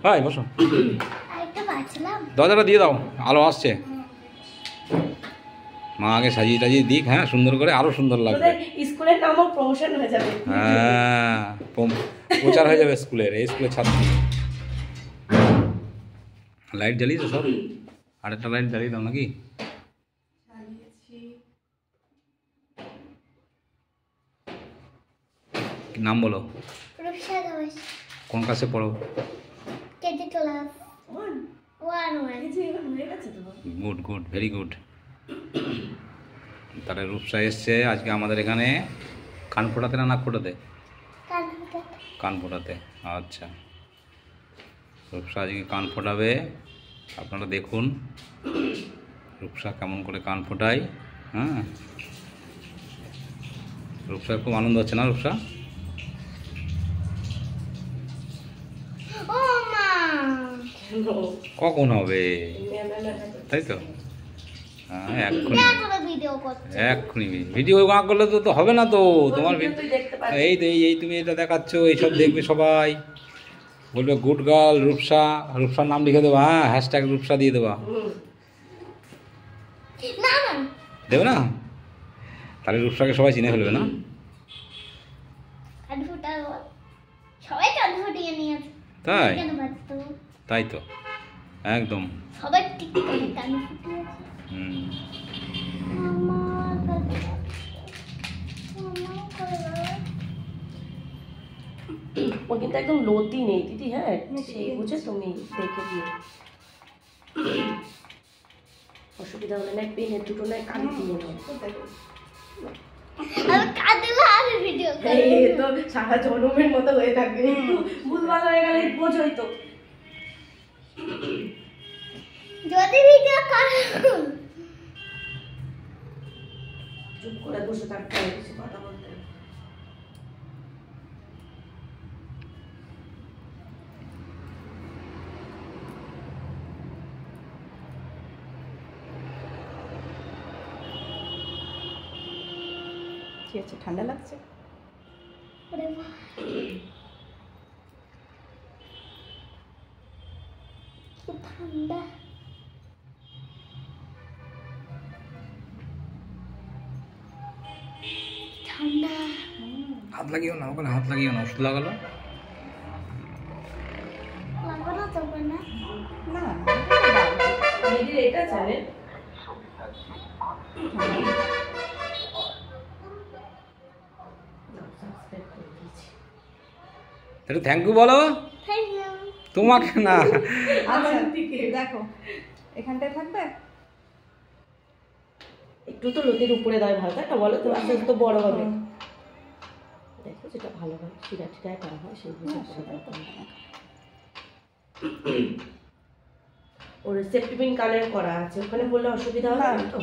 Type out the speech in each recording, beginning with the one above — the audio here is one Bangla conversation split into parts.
ভাই বসো, দরজাটা দিয়ে দাও, আলো আসছে। মা আগে সাজিয়ে টাজিয়ে দিক, হ্যাঁ সুন্দর করে, আরো সুন্দর লাগবে। স্কুলের নামও প্রমোশন হয়ে যাবে। হ্যাঁ প্রচার হয়ে যাবে স্কুলের, এই স্কুলের ছাত্রী। লাইট জ্বালিয়েছো সব? আরেকটা লাইট জ্বালিয়ে দাও নাকি? নাম বলো। কোন ক্লাসে পড়ো? Good good, very good. তাহলে রূপসা এসছে আজকে আমাদের এখানে কান ফোটাতে না নাক ফোটাতে? কান ফোটাতে। আচ্ছা, রূপসা আজকে কান ফোটাবে। আপনারা দেখুন রূপসা কেমন করে কান ফোটায়। হ্যাঁ, রূপসার খুব আনন্দ হচ্ছে না রূপসা? কখন হবে? তাই তো, হ্যাঁ এক্ষুনি ভিডিও না করলে তো হবে না তো। তোমার এই তো এই তুমি এটা দেখাচ্ছ, এইসব দেখবে সবাই, বলবে গুড গার্ল রূপসা। রূপসার নাম লিখে দেবা, হ্যাঁ হ্যাশট্যাগ রূপসা দিয়ে দেবা। দেবে না? তাহলে রূপসাকে সবাই চিনে ফেলবে না? তাই তাই তো একদম। ও কিন্তু একদম লতি নেই দিদি, হ্যাঁ সেই বুঝে তুমি দেখে দিও, অসুবিধা হলে না পেনের দুটো নয় কান দিয়ে নাও। তো সারা জনমের মতো হয়ে থাকবে, ভুলভাল হয়ে গেলে বোঝই তো। যদি ভিডিও চুপ করে বসে থাকতে হবে, কিছু কথা বলতে। কি আছে, ঠান্ডা লাগছে? ঠান্ডা ঠান্ডা। হাত লাগিও না ওখানে, হাত লাগিও না, ওষুধ লাগালো। লাগানো যাবে না? না দিদি এটা জানেন। একটু থ্যাংক ইউ বলো। তোমাকে না, দেখো এখানটায় থাকবে, একটু তো লতির উপরে দেয় ভালো, তাই না বলো তো? আস্তে আস্তে তো বড় হবে। দেখো যেটা ভালো হয় শিরা টিরায় করা হয় সেই বুঝে ওর সেপ্টিপিন কালার করা আছে, ওখানে বললে অসুবিধা হবে না তো?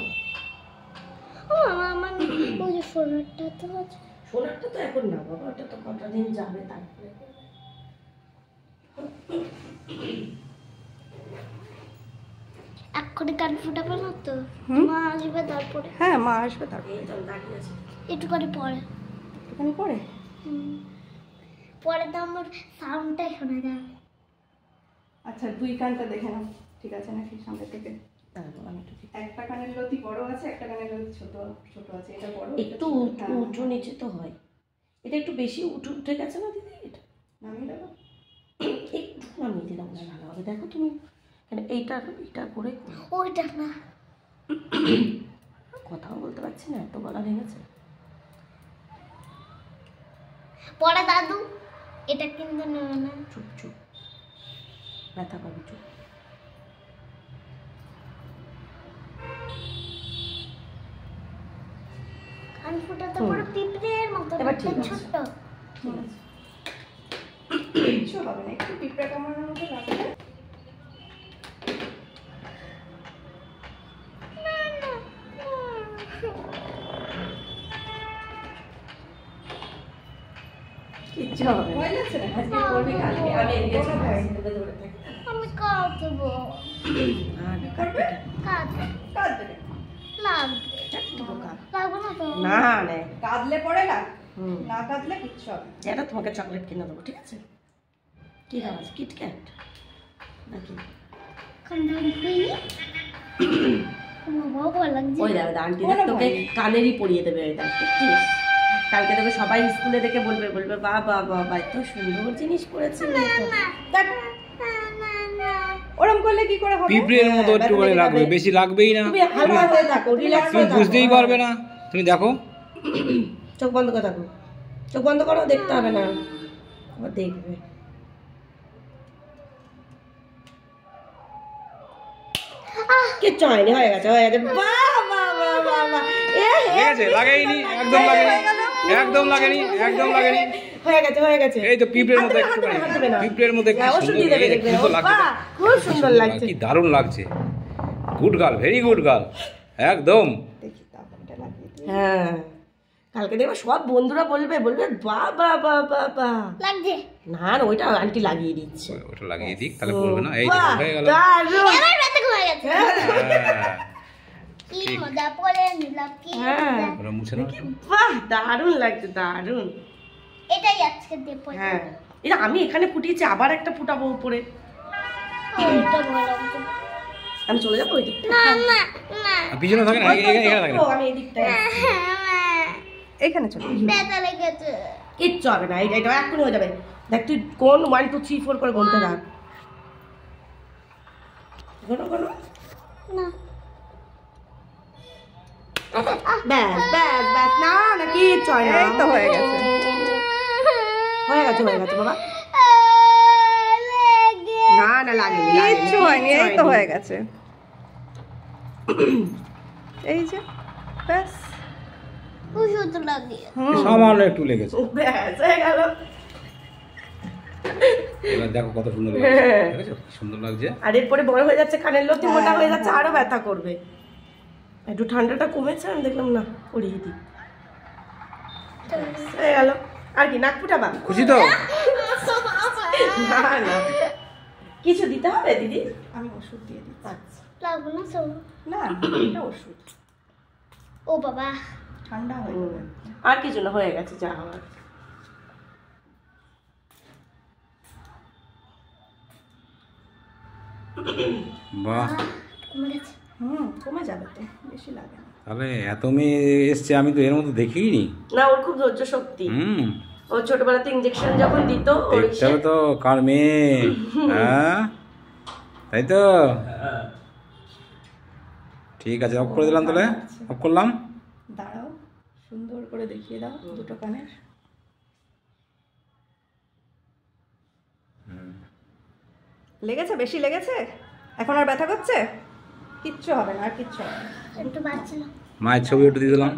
আমার ওই যে সোনারটা তো আছে। সোনারটা তো এখন না বাবা, ওটা তো কটা দিন যাবে তারপরে। এক্ষুনি কান ফুটাবে না তো? মা আসবে তারপরে? হ্যাঁ মা আসবে তারপরে। একটুখানি পরে, একটুখানি পরে। পরে তো আমার সাউন্ডটাই শোনা যাবে। আচ্ছা দুই কানটা দেখে নাও ঠিক আছে নাকি সামনে থেকে? একটা কানের লতি বড় আছে, একটা কানের লতি ছোট ছোট আছে। এটা বড়, একটু উঁচু নিচে তো হয়। এটা একটু বেশি উঠে গেছে না দিদি? এটা নামিয়ে দেবো, একটু নামিয়ে দিলাম না ভালো হবে। দেখো তুমি এইটা করে, ওইটা না কথাও বলতে পারছি না, এত গলা ভেঙেছে। পরে দাদু এটা কিন্তু নেবে না। চুপ চুপ, ব্যথা পাবি, চুপ। কান ফুটাতে পুরো পিঁপড়ের মতো, এবার ঠিক আছে, ছোট্ট। ঠিক আছে, কিচ্ছু হবে না, একটু পিঁপড়া কামড়ানোর মতো লাগবে। কিচ্ছু হবে না, আজকে করবি কালকে আমি এদিকে ধরে থাকি। আমি কাঁদবো। কাঁদবে কাঁদবে কাঁদবে লাগবে না তো? না না, কাঁদলে পরে লাগ, না কাঁদলে কিচ্ছু হবে। এটা তোমাকে চকলেট কিনে দেবো, ঠিক আছে? কি খাওয়া আছে? কিটক্যাট? নাকি ওই দাদা আন্টি তোকে কানেরই পরিয়ে দেবে। ওই দেখ দেখছিস, কালকে তোকে সবাই স্কুলে দেখে বলবে বাবা বাবা এত সুন্দর জিনিস পড়েছে। ওরম করলে কি করে হবে? পিঁপড়ের মতো একটু করে লাগবে, বেশি লাগবেই না। তুমি হালকা হয়ে থাকো, রিল্যাক্স তুমি হয়ে থাকো। বুঝতেই পারবে না, তুমি দেখো। চোখ বন্ধ করে থাকো, চোখ বন্ধ করো, দেখতে হবে না, আবার দেখবে। কিচ্ছু হয়নি, হয়ে গেছে হয়ে গেছে। বাহ বাহ বাহ বাহ বাহ, লেগেছে? লাগেনি, একদম লাগেনি, একদম লাগেনি, একদম লাগেনি। হয়ে গেছে হয়ে গেছে। এই তো পিঁপড়ের মতো একটু, পিঁপড়ের মতো একটু ওষুধ দিয়ে দেবে, দেখবে। বাহ, খুব সুন্দর লাগছে, কি দারুণ লাগছে। Good girl, very good girl, একদম। দেখি তারপরটা লাগিয়ে দিই। হ্যাঁ, কালকে দেখবে সব বন্ধুরা বলবে বাহ বাহ বাহ বাহ বাহ লাগছে। না না, ওইটা আন্টি লাগিয়ে দিচ্ছে। ওটা লাগিয়ে দিক, তাহলে পড়বে না। এই তো বাহ, হয়ে গেল। দারুণ। এবার ব্যথা কমে গেছে। হ্যাঁ, কি মজা পড়ে নিলাম, কি হ্যাঁ। মজা। ওটা মুছে নাও। বাহ, দারুণ লাগছে, দারুণ। এটাই আজকে দিয়ে পড়ে। হ্যাঁ, এটা আমি এখানে ফুটিয়েছি, আবার একটা ফুটাবো উপরে। এটা ভালো লাগছে। আমি চলে যাবো ওই দিকটা। না না না, আর পিছনে থাকে না, এখানে থাকে না। আমি এই দিকটায় এখানে চলে ব্যথা লেগেছে। কিচ্ছু হবে না, এটা এক্ষুনি হয়ে যাবে। দেখ তুই কোন 1 2 3 4 করে গুনতে থাক। গোনো গোনো। না ব্যাস ব্যাস ব্যাস, না না কিচ্ছু হয় না। এই তো হয়ে গেছে, হয়ে গেছে হয়ে গেছে বাবা। না না লাগেনি, কিচ্ছু হয়নি, এই তো হয়ে গেছে। এই যে ব্যাস, ওষুধ লাগিয়ে সামান্য একটু লেগেছে। ব্যাস হয়ে গেল। এবার দেখো কত সুন্দর লাগছে, দেখেছো কি সুন্দর লাগছে। আর এরপরে বড় হয়ে যাচ্ছে, কানের লতি মোটা হয়ে যাচ্ছে, আরো ব্যথা করবে। একটু ঠান্ডাটা কমেছে, আমি দেখলাম না পরিয়ে দিই। হয়ে গেল। আর কি নাক ফুটাবা? খুশি তো? না না, কিছু দিতে হবে দিদি? আমি ওষুধ দিয়ে দিই। আচ্ছা, লাগবে না সব। না এটা ওষুধ, ও বাবা, ঠান্ডা হয়ে যাবে। আর কিছু না, হয়ে গেছে যা হওয়ার। বাহ, কমে গেছে। কমে যাবে তো, বেশি লাগে না। তাহলে এত মেয়ে এসছে, আমি তো এর মতো দেখিনি। না, ওর খুব ধৈর্য শক্তি। ও ছোটবেলাতে ইনজেকশন যখন দিত, দেখতে হবে তো কার মেয়ে। হ্যাঁ তাই তো, ঠিক আছে, অফ করে দিলাম তাহলে, অফ করলাম। দাঁড়াও, সুন্দর করে দেখিয়ে দাও দুটো কানের। লেগেছে? বেশি লেগেছে? এখন আর ব্যথা করছে? কিচ্ছু হবে না, আর কিচ্ছু হবে না। একটু বাঁচলো। মায়ের ছবি একটু দিয়ে দিলাম।